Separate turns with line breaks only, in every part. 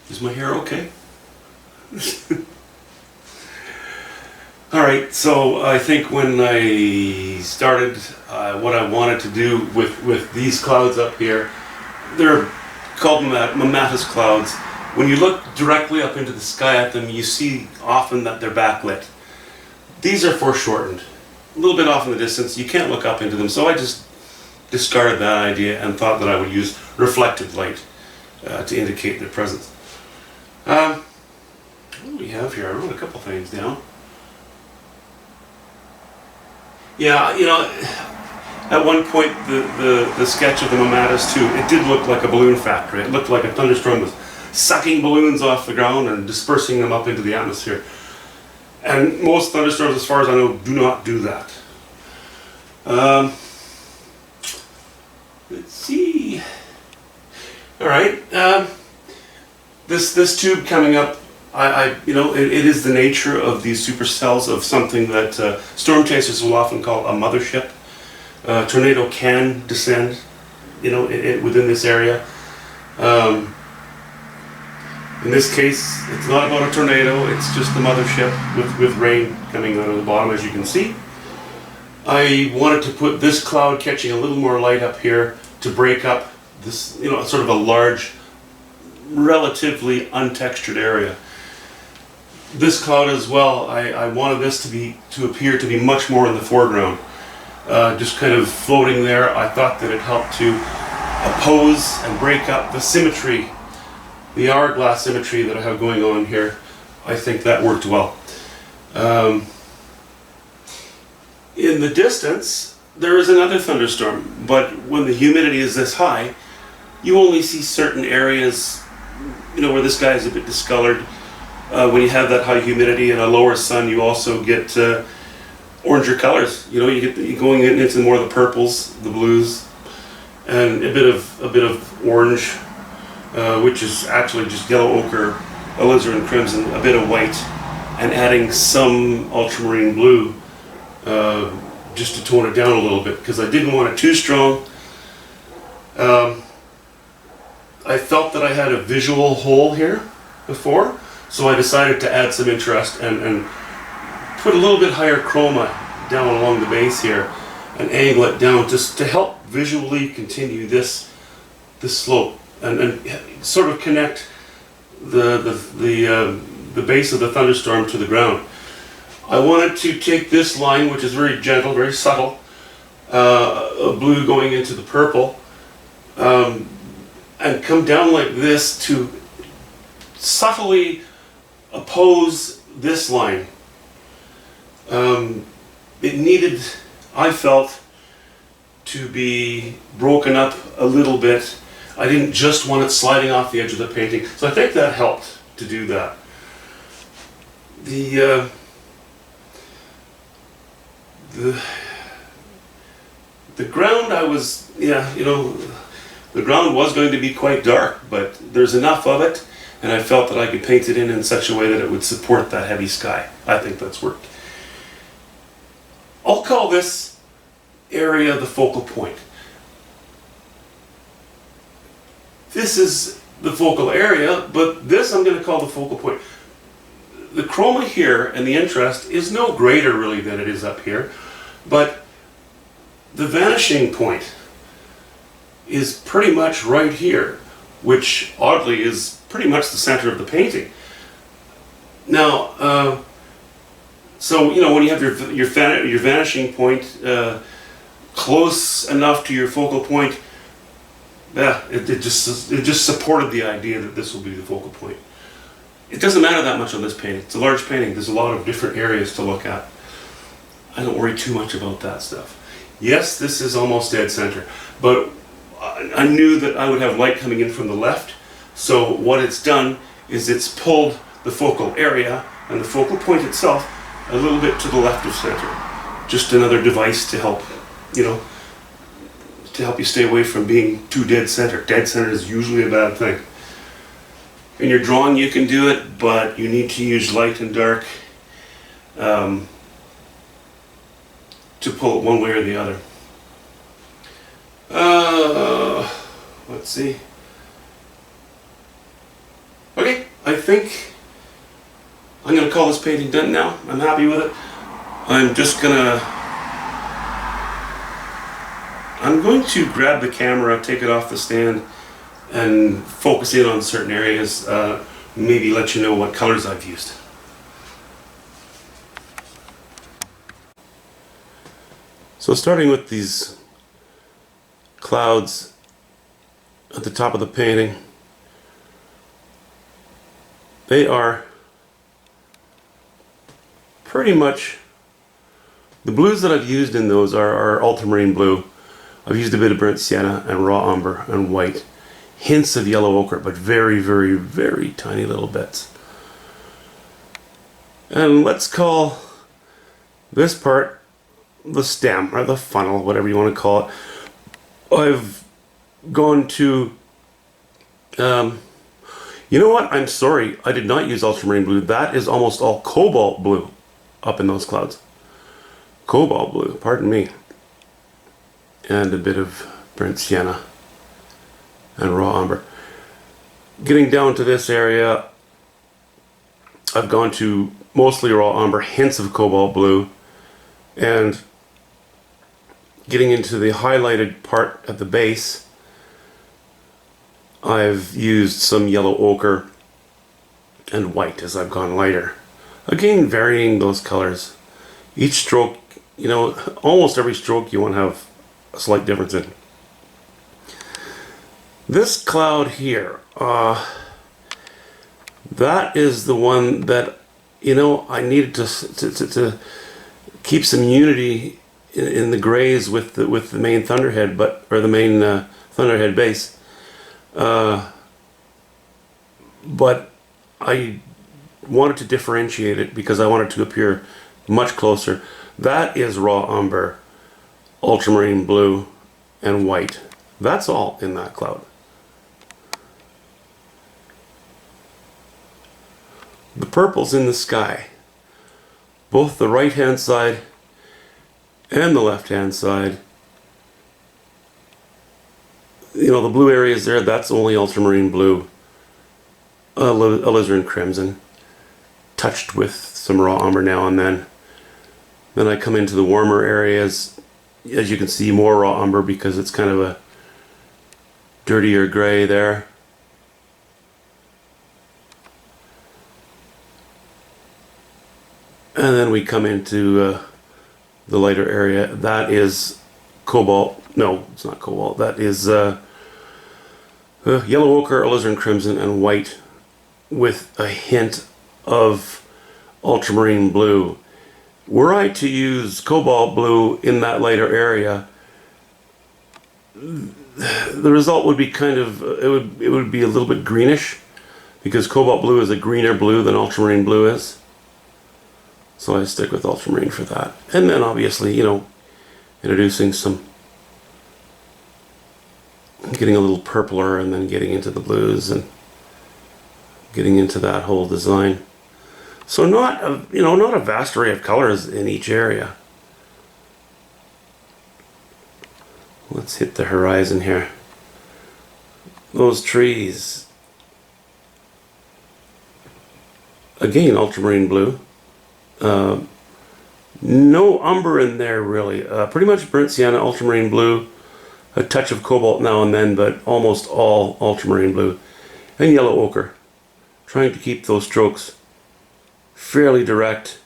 Is my hair okay? Alright, so I think when I started what I wanted to do with these clouds up here, they're called mammatus clouds. When you look directly up into the sky at them, you see often that they're backlit. These are foreshortened, a little bit off in the distance. You can't look up into them, so I just discarded that idea and thought that I would use reflected light to indicate their presence. What do we have here? I wrote a couple things down. Yeah, you know, at one point the sketch of the mammatus too, it did look like a balloon factory. It looked like a thunderstorm was sucking balloons off the ground and dispersing them up into the atmosphere. And most thunderstorms, as far as I know, do not do that. Let's see. All right, this tube coming up. You know, it is the nature of these supercells of something that storm chasers will often call a mothership. A tornado can descend, you know, within this area. In this case, it's not about a tornado, it's just the mothership with rain coming out of the bottom, as you can see. I wanted to put this cloud catching a little more light up here to break up this, you know, sort of a large, relatively untextured area. This cloud as well, I wanted this to appear to be much more in the foreground. Just kind of floating there. I thought that it helped to oppose and break up the symmetry, the hourglass symmetry that I have going on here. I think that worked well. In the distance, there is another thunderstorm, but when the humidity is this high, you only see certain areas, you know, where the sky is a bit discolored. When you have that high humidity and a lower sun, you also get oranger colors. You know, you're going into more of the purples, the blues, and a bit of orange, which is actually just yellow ochre, alizarin crimson, a bit of white, and adding some ultramarine blue, just to tone it down a little bit, because I didn't want it too strong. I felt that I had a visual hole here before, so I decided to add some interest and put a little bit higher chroma down along the base here and angle it down just to help visually continue this slope and sort of connect the base of the thunderstorm to the ground. I wanted to take this line, which is very gentle, very subtle, a blue going into the purple, and come down like this to subtly oppose this line. It needed, I felt, to be broken up a little bit. I didn't just want it sliding off the edge of the painting, so I think that helped to do that. The ground, the ground was going to be quite dark, but there's enough of it, and I felt that I could paint it in such a way that it would support that heavy sky. I think that's worked. I'll call this area the focal point. This is the focal area, but this I'm going to call the focal point. The chroma here and the interest is no greater really than it is up here, but the vanishing point is pretty much right here, which oddly is pretty much the center of the painting. Now, so you know, when you have your vanishing point close enough to your focal point, yeah, it just supported the idea that this will be the focal point. It doesn't matter that much on this painting. It's a large painting. There's a lot of different areas to look at. I don't worry too much about that stuff. Yes, this is almost dead center, but I knew that I would have light coming in from the left, so what it's done is it's pulled the focal area and the focal point itself a little bit to the left of center. Just another device to help, you know, to help you stay away from being too dead center. Dead center is usually a bad thing. In your drawing you can do it, but you need to use light and dark to pull it one way or the other. Let's see. Okay, I think I'm going to call this painting done now. I'm happy with it. I'm going to grab the camera, take it off the stand, and focus in on certain areas. Maybe let you know what colors I've used. So starting with these clouds at the top of the painting, they are pretty much, the blues that I've used in those are ultramarine blue. I've used a bit of burnt sienna and raw umber and white. Hints of yellow ochre, but very, very, very tiny little bits. And let's call this part the stem or the funnel, whatever you want to call it. I've gone to, you know what? I'm sorry, I did not use ultramarine blue. That is almost all cobalt blue up in those clouds. Cobalt blue, pardon me. And a bit of burnt sienna and raw umber. Getting down to this area, I've gone to mostly raw umber, hints of cobalt blue, and getting into the highlighted part at the base, I've used some yellow ochre and white as I've gone lighter. Again, varying those colors. Each stroke, you know, almost every stroke you want to have a slight difference in. This cloud here, that is the one that, you know, I needed to keep some unity in the grays with the main thunderhead, or the main thunderhead base. But I wanted to differentiate it because I wanted to appear much closer. That is raw umber, ultramarine blue, and white. That's all in that cloud. The purple's in the sky. Both the right hand side and the left hand side. You know, the blue areas there, that's only ultramarine blue. Alizarin crimson. Touched with some raw umber now and then. Then I come into the warmer areas. As you can see, more raw umber because it's kind of a dirtier gray there. And then we come into the lighter area. That is cobalt. No, it's not cobalt. That is yellow ochre, alizarin crimson, and white with a hint of ultramarine blue. Were I to use cobalt blue in that lighter area, the result would be kind of, it would be a little bit greenish because cobalt blue is a greener blue than ultramarine blue is. So I stick with ultramarine for that. And then obviously, you know, introducing some, getting a little purpler and then getting into the blues and getting into that whole design. So not a vast array of colors in each area. Let's hit the horizon here. Those trees. Again, ultramarine blue. No umber in there really. Pretty much burnt sienna, ultramarine blue, a touch of cobalt now and then, but almost all ultramarine blue. And yellow ochre. Trying to keep those strokes fairly direct,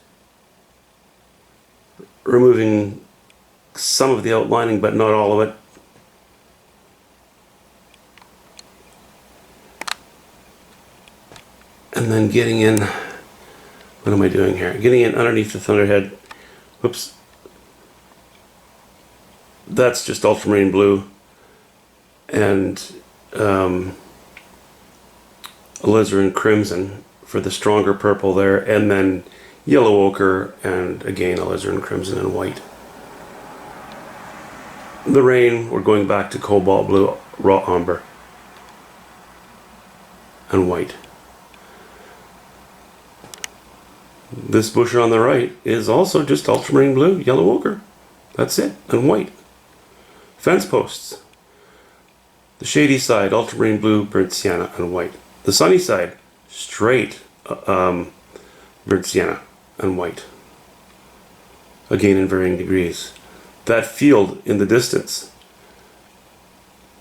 removing some of the outlining but not all of it. And then getting in, what am I doing here? Getting in underneath the thunderhead. Whoops. That's just ultramarine blue and alizarin crimson for the stronger purple there, and then yellow ochre and again alizarin crimson and white. The rain, we're going back to cobalt blue, raw umber, and white. This bush on the right is also just ultramarine blue, yellow ochre. That's it, and white. Fence posts. The shady side, ultramarine blue, burnt sienna, and white. The sunny side, straight burnt sienna and white, again in varying degrees. That field in the distance,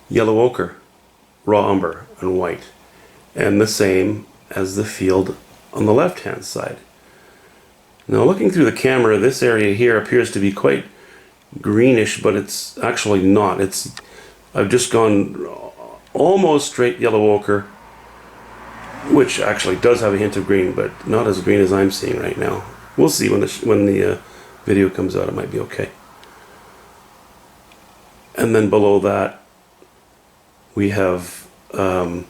yellow ochre, raw umber, and white, and the same as the field on the left hand side. Now looking through the camera, this area here appears to be quite greenish, but it's actually not. I've just gone almost straight yellow ochre, which actually does have a hint of green, but not as green as I'm seeing right now. We'll see when the video comes out. It might be okay. And then below that, we have one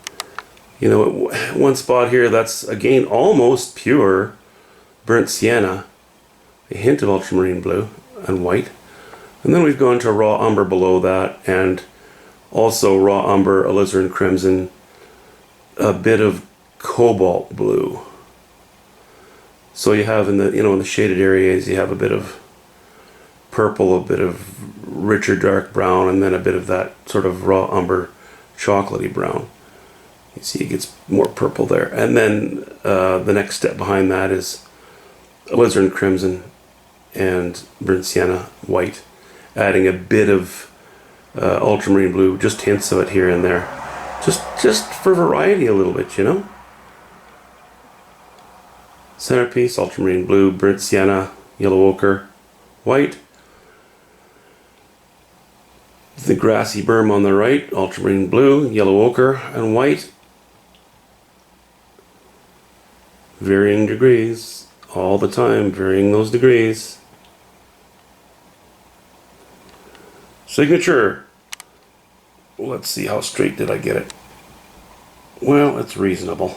spot here that's again almost pure burnt sienna, a hint of ultramarine blue and white. And then we've gone to raw umber below that, and also raw umber, alizarin crimson, a bit of cobalt blue. So you have in the shaded areas, you have a bit of purple, a bit of richer dark brown, and then a bit of that sort of raw umber chocolatey brown. You see it gets more purple there. And then the next step behind that is alizarin crimson and burnt sienna white, adding a bit of ultramarine blue, just hints of it here and there, just for variety a little bit, Centerpiece, ultramarine blue, burnt sienna, yellow ochre, white. The grassy berm on the right, ultramarine blue, yellow ochre, and white. Varying degrees, all the time, varying those degrees. Signature. Let's see, how straight did I get it? Well, it's reasonable.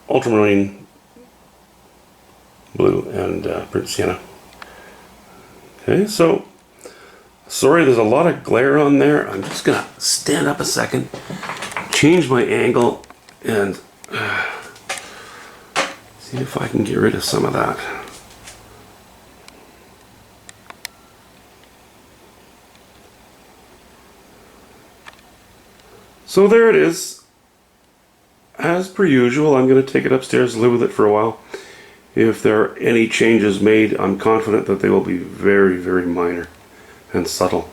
Ultramarine blue and burnt sienna. Okay, so sorry there's a lot of glare on there. I'm just gonna stand up a second, change my angle, and see if I can get rid of some of that. So there it is. As per usual, I'm going to take it upstairs and live with it for a while. If there are any changes made, I'm confident that they will be very, very minor and subtle.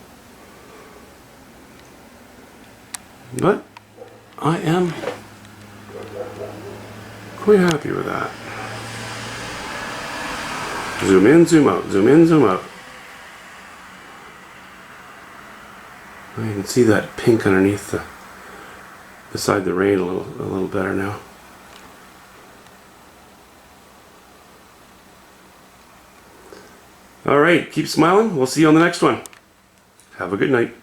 But I am quite happy with that. Zoom in, zoom out, zoom in, zoom out. You can see that pink underneath beside the rain a little better now. All right, keep smiling. We'll see you on the next one. Have a good night.